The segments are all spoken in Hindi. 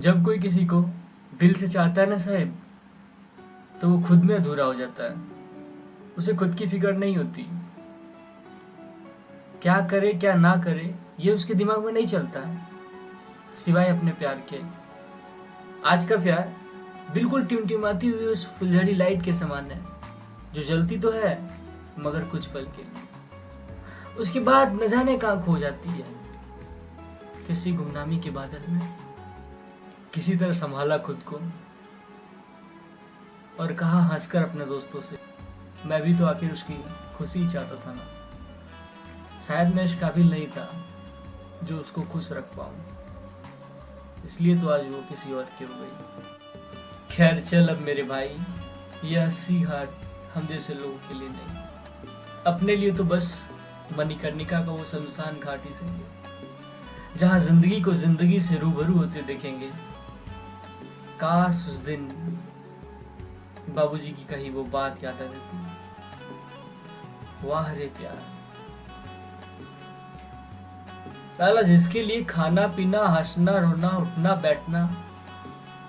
जब कोई किसी को दिल से चाहता है ना साहब, तो वो खुद में अधूरा हो जाता है। उसे खुद की फिक्र नहीं होती, क्या करे क्या ना करे ये उसके दिमाग में नहीं चलता है, सिवाय अपने प्यार के। आज का प्यार बिल्कुल टिमटिमाती हुई उस फुलझड़ी लाइट के समान है, जो जलती तो है मगर कुछ पल के लिए, उसके बाद न जाने कहाँ खो जाती है। किसी गुमनामी के बादल में किसी तरह संभाला खुद को और कहा हंसकर अपने दोस्तों से, मैं भी तो आखिर उसकी खुशी चाहता था ना। शायद मैं इस काबिल नहीं था जो उसको खुश रख पाऊं, इसलिए तो आज वो किसी और की हो गई। खैर चल अब मेरे भाई, ये 80 घाट हम जैसे लोगों के लिए नहीं, अपने लिए तो बस मणिकर्णिका का वो शमशान घाट ही सही है, जहां जिंदगी को जिंदगी से रूबरू होते देखेंगे। काश उस दिन बाबूजी की कही वो बात याद आ जाती। वाह रे प्यार, साला जिसके लिए खाना पीना हंसना रोना उठना बैठना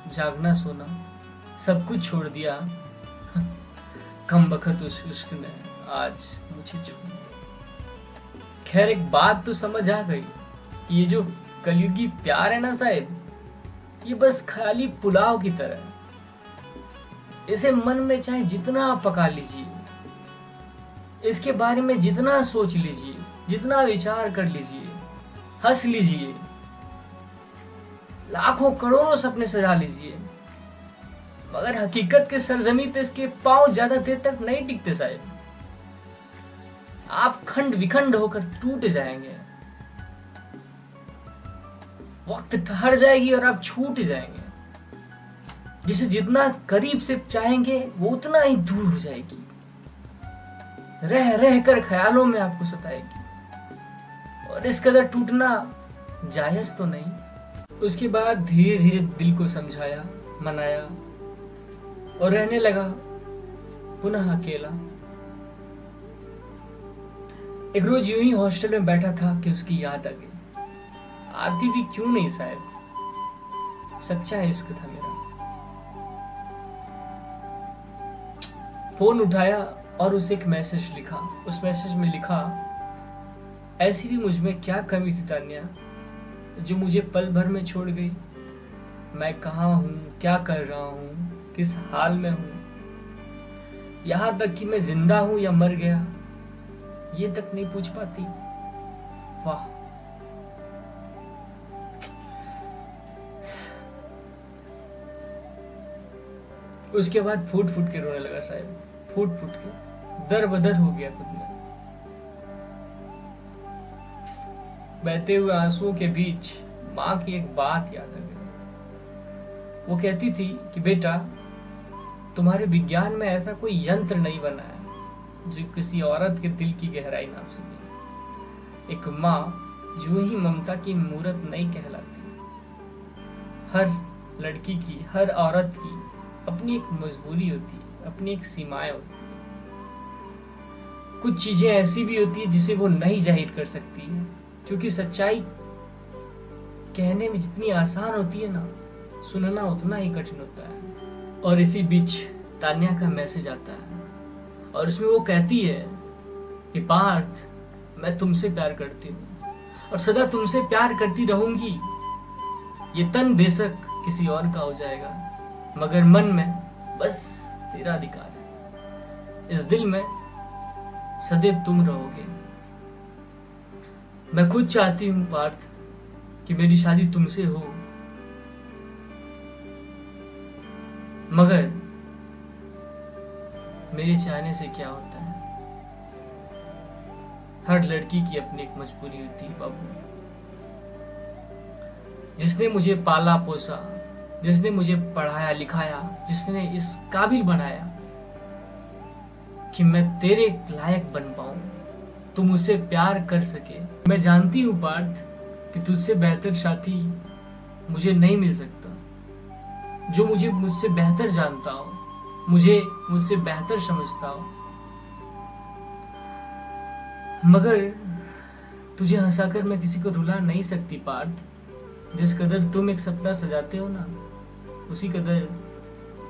जागना सोना सब कुछ छोड़ दिया, कम बखत उस इश्क ने आज मुझे छोड़ दिया। खैर एक बात तो समझ आ गई कि ये जो कलयुगी प्यार है ना साहब, ये बस खाली पुलाव की तरह है। इसे मन में चाहे जितना पका लीजिए, इसके बारे में जितना सोच लीजिए, जितना विचार कर लीजिए, हंस लीजिए, लाखों करोड़ों सपने सजा लीजिए, मगर हकीकत के सरजमी पे इसके पांव ज्यादा देर तक नहीं टिकते साहब। आप खंड विखंड होकर टूट जाएंगे, वक्त ठहर जाएगी और आप छूट जाएंगे। जिसे जितना करीब से चाहेंगे वो उतना ही दूर हो जाएगी, रह रह कर ख्यालों में आपको सताएगी, और इस कदर टूटना जायज तो नहीं। उसके बाद धीरे धीरे दिल को समझाया मनाया और रहने लगा पुनः अकेला। एक रोज यूं ही हॉस्टल में बैठा था कि उसकी याद आ गई। आती भी क्यों नहीं शायद, सच्चा इश्क था मेरा। फोन उठाया और उसे एक मैसेज लिखा। उस मैसेज में लिखा, ऐसी भी मुझ में क्या कमी थी तान्या जो मुझे पल भर में छोड़ गई। मैं कहाँ हूँ, क्या कर रहा हूँ, किस हाल में हूँ, यहाँ तक कि मैं जिंदा हूँ या मर गया ये तक नहीं पूछ पाती। वाह, उसके बाद फूट फूट के रोने लगा साहब, फूट फूट के दर बदर हो गया खुद में। बहते हुए आंसुओं के बीच माँ की एक बात याद आ गई। वो कहती थी कि बेटा, तुम्हारे विज्ञान में ऐसा कोई यंत्र नहीं बना है जो किसी औरत के दिल की गहराई नाप सके। एक माँ यूं ही ममता की मूरत नहीं कहलाती। हर लड़की की, हर औरत की अपनी एक मजबूरी होती है, अपनी एक सीमाएं होती है। कुछ चीजें ऐसी भी होती है जिसे वो नहीं जाहिर कर सकती है, क्योंकि सच्चाई कहने में जितनी आसान होती है ना, सुनना उतना ही कठिन होता है। और इसी बीच तान्या का मैसेज आता है और उसमें वो कहती है कि पार्थ, मैं तुमसे प्यार करती हूँ और सदा तुमसे प्यार करती रहूंगी। ये तन बेशक किसी और का हो जाएगा, मगर मन में बस तेरा अधिकार है। इस दिल में सदैव तुम रहोगे। मैं खुद चाहती हूं पार्थ कि मेरी शादी तुमसे हो, मगर मेरे चाहने से क्या होता है। हर लड़की की अपनी एक मजबूरी होती है बाबू। जिसने मुझे पाला पोसा, जिसने मुझे पढ़ाया लिखाया, जिसने इस काबिल बनाया कि मैं तेरे लायक बन पाऊं, तू मुझसे प्यार कर सके। मैं जानती हूं पार्थ कि तुझसे बेहतर साथी मुझे नहीं मिल सकता, जो मुझे मुझसे बेहतर जानता हो, मुझे मुझसे बेहतर समझता हो। मगर तुझे हंसाकर मैं किसी को रुला नहीं सकती पार्थ। जिस कदर तुम एक सपना सजाते हो ना, उसी कदर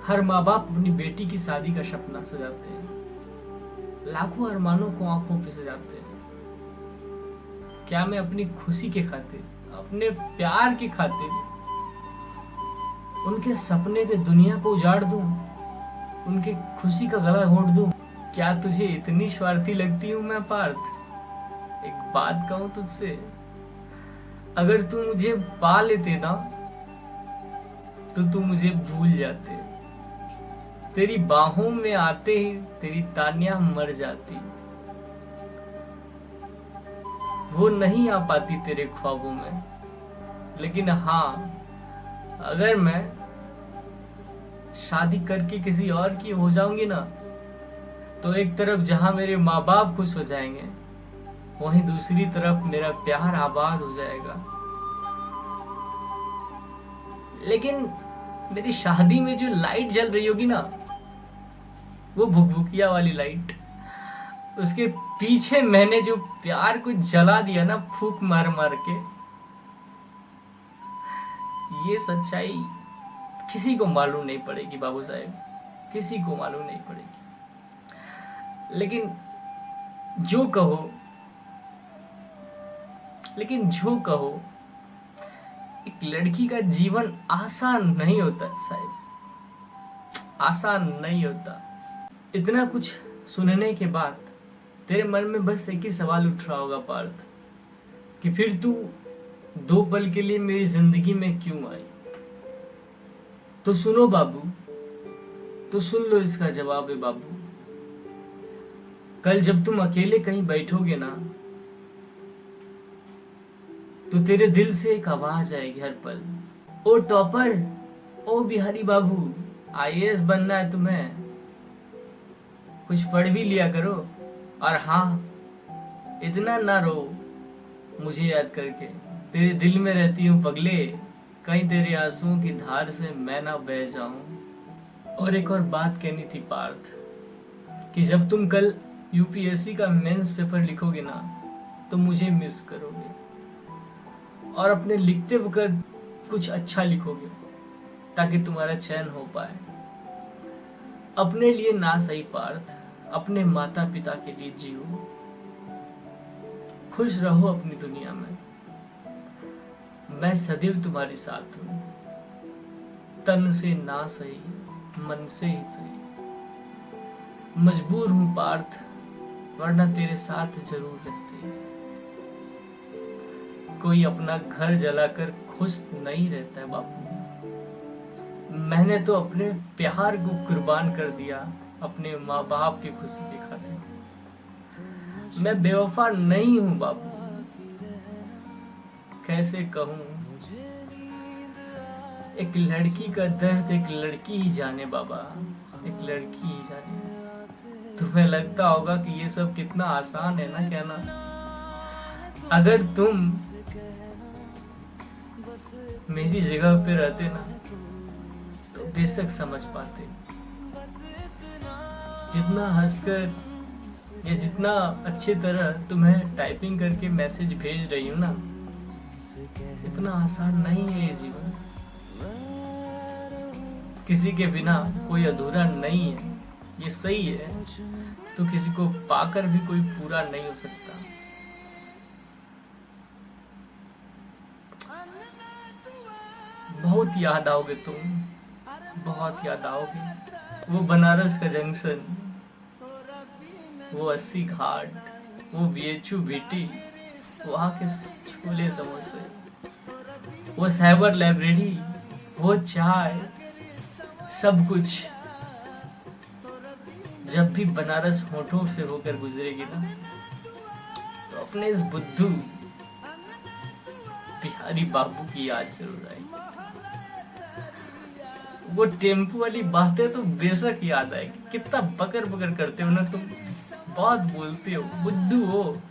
हर माँ बाप अपनी बेटी की शादी का सपना सजाते हैं, लाखों अरमानों को आंखों पे सजाते हैं। क्या मैं अपनी खुशी के खातिर, अपने प्यार के खातिर उनके सपने के दुनिया को उजाड़ दूं, उनके खुशी का गला घोंट दूं? क्या तुझे इतनी स्वार्थी लगती हूं मैं पार्थ? एक बात कहूं तुझसे, अगर तू मुझे पा लेते ना तो तू मुझे भूल जाते। तेरी बाहों में आते ही तेरी तानिया मर जाती। वो नहीं आ पाती तेरे ख्वाबों में, लेकिन हाँ, अगर मैं शादी करके किसी और की हो जाऊंगी ना, तो एक तरफ जहां मेरे माँ बाप खुश हो जाएंगे, वहीं दूसरी तरफ मेरा प्यार आबाद हो जाएगा। लेकिन मेरी शादी में जो लाइट जल रही होगी ना, वो भुकभुकिया वाली लाइट, उसके पीछे मैंने जो प्यार को जला दिया ना फूंक मार मार के, ये सच्चाई किसी को मालूम नहीं पड़ेगी बाबू साहेब, किसी को मालूम नहीं पड़ेगी। लेकिन जो कहो, एक लड़की का जीवन आसान नहीं होता साहब, आसान नहीं होता। इतना कुछ सुनने के बाद तेरे मन में बस एक ही सवाल उठ रहा होगा पार्थ, कि फिर तू 2 पल के लिए मेरी जिंदगी में क्यों आई? तो सुनो बाबू, तो सुन लो इसका जवाब है बाबू। कल जब तुम अकेले कहीं बैठोगे ना, तो तेरे दिल से एक आवाज आएगी हर पल, ओ टॉपर, ओ बिहारी बाबू, आईएएस बनना है तुम्हें, कुछ पढ़ भी लिया करो। और हाँ, इतना ना रो मुझे याद करके, तेरे दिल में रहती हूँ पगले, कहीं तेरे आंसुओं की धार से मैं ना बह जाऊं। और एक और बात कहनी थी पार्थ, कि जब तुम कल यूपीएससी का मेंस पेपर लिखोगे ना, तो मुझे मिस करोगे और अपने लिखते वक्त कुछ अच्छा लिखोगे, ताकि तुम्हारा चयन हो पाए। अपने लिए ना सही पार्थ, अपने माता पिता के लिए जियो, खुश रहो अपनी दुनिया में। मैं सदैव तुम्हारे साथ हूं, तन से ना सही, मन से ही सही। मजबूर हूं पार्थ, वरना तेरे साथ जरूर रहते। कोई अपना घर जलाकर खुश नहीं रहता है बापू। मैंने तो अपने प्यार को कुर्बान कर दिया अपने माँ बाप की खुशी के खातिर। मैं बेवफा नहीं हूं बापू, कैसे कहूं। एक लड़की का दर्द एक लड़की ही जाने बाबा, एक लड़की ही जाने। तुम्हें लगता होगा कि ये सब कितना आसान है ना कहना। अगर तुम मेरी जगह पे रहते ना, तो बेशक समझ पाते। जितना हंसकर या जितना अच्छी तरह तुम्हें टाइपिंग करके मैसेज भेज रही हूँ ना, इतना आसान नहीं है ये जीवन। किसी के बिना कोई अधूरा नहीं है, ये सही है। तो किसी को पाकर भी कोई पूरा नहीं हो सकता। बहुत याद आओगे तुम, बहुत याद आओगे। वो बनारस का जंक्शन, वो 80 घाट, वो बीएचयू भीटी, वहाँ के छोले समोसे, वो साइबर लाइब्रेरी, वो चाय, सब कुछ। जब भी बनारस होठों से होकर गुजरेगी ना, तो अपने इस बुद्धू बिहारी बाबू की याद जरूर आएगी। वो टेम्पो वाली बातें तो बेशक याद आएगी। कितना बकर बकर करते हो ना तुम, बहुत बोलते हो, बुद्धू हो।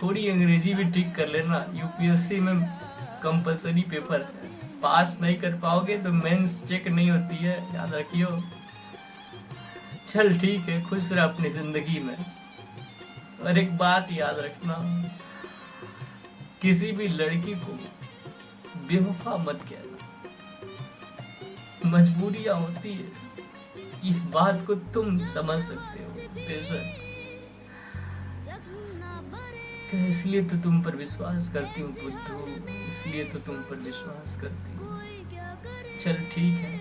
थोड़ी अंग्रेजी भी ठीक कर लेना, यूपीएससी में कंपलसरी पेपर है। पास नहीं कर पाओगे तो मेंस चेक नहीं होती है, याद रखियो। चल ठीक है, खुश रह अपनी जिंदगी में। और एक बात याद रखना, किसी भी लड़की को बेवफा मत कहना, मजबूरियां होती है, इस बात को तुम समझ सकते हो बेशक। तो इसलिए तो तुम पर विश्वास करती हूँ बुद्धू, इसलिए तो तुम पर विश्वास करती हूँ। चल ठीक है,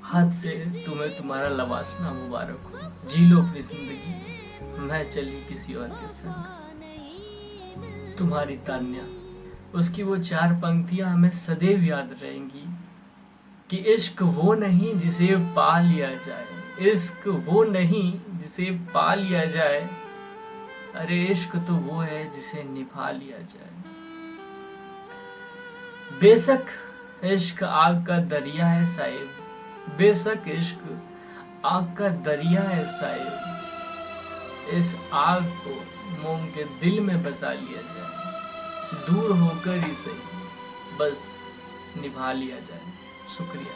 हाथ से तुम्हें तुम्हारा लवासना मुबारक हो, जी लो अपनी जिंदगी, मैं चली किसी और के संग। तुम्हारी तान्या, उसकी वो 4 पंक्तियां हमें सदैव याद रहेंगी कि इश्क वो नहीं जिसे पा लिया जाए, इश्क वो नहीं जिसे पा लिया जाए, अरे इश्क तो वो है जिसे निभा लिया जाए। बेशक इश्क आग का दरिया है साहिब, बेशक इश्क आग का दरिया है साहिब, इस आग को मोम के दिल में बसा लिया जाए, दूर होकर ही सही बस निभा लिया जाए। शुक्रिया।